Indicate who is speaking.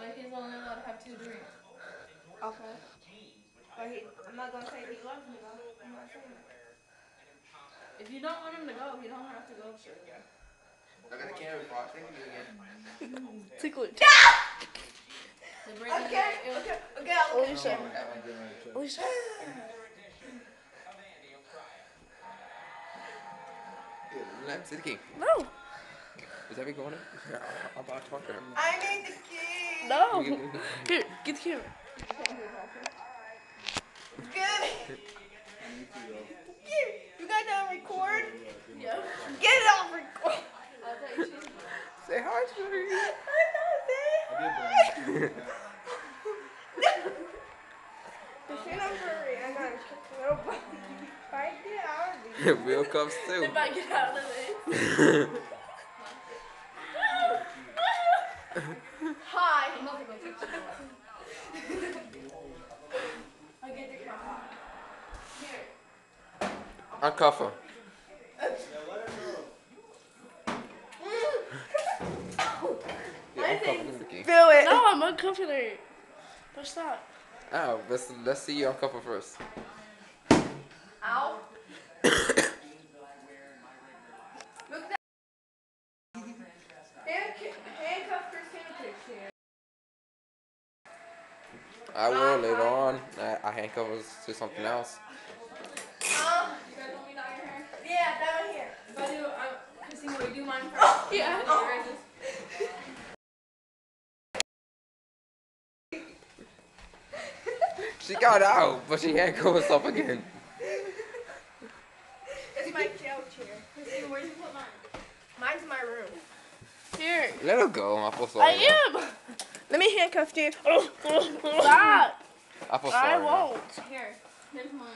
Speaker 1: But he's only allowed to have 2 drinks.
Speaker 2: Okay. But I'm not gonna say he loves me though. I'm not saying that.
Speaker 1: If you don't want him to go, you don't have to go, Shirley.
Speaker 3: I got the camera box. Thank you again.
Speaker 2: Tickle it.
Speaker 1: Okay.
Speaker 2: Alicia. Alicia.
Speaker 3: Let me see the key.
Speaker 2: No.
Speaker 3: Is that me going in? I'm about to talk to her.
Speaker 2: I need the key.
Speaker 4: No. Here, get the camera.
Speaker 2: Good. You got that on record?
Speaker 1: Yeah.
Speaker 2: Get it off record.
Speaker 1: I'll tell you.
Speaker 3: Say hi, Shirley.
Speaker 2: I know, say hi. The shit I'm hurry. I gotta kick the little button. If I get out of these.
Speaker 3: Real cups too.
Speaker 1: If I get out of this.
Speaker 2: Hi.
Speaker 1: I'm about to go fix it. I get the car. Here.
Speaker 3: Uncuff her. Yeah, uncuff her. The key.
Speaker 2: Do it.
Speaker 4: No, I'm uncuffing her. Don't stop.
Speaker 3: Oh, let's see you uncuff her first.
Speaker 2: Ow. Look that. Handcuff Christina here.
Speaker 3: I will later on. I handcuff her to something else.
Speaker 1: You guys want me to dye your hair?
Speaker 2: Yeah, down here.
Speaker 1: If I do, Christina, will you do mine first?
Speaker 2: Yeah.
Speaker 3: She got out, but she handcuffed herself again.
Speaker 2: It's my jail chair.
Speaker 1: Christina, where'd you put mine?
Speaker 2: Mine's in my room.
Speaker 4: Here.
Speaker 3: Let her go. I'm so
Speaker 4: I
Speaker 3: sorry.
Speaker 4: am.
Speaker 2: Let me handcuff you.
Speaker 4: Stop.
Speaker 3: I'm so sorry.
Speaker 4: I won't.
Speaker 1: Here. Here's mine.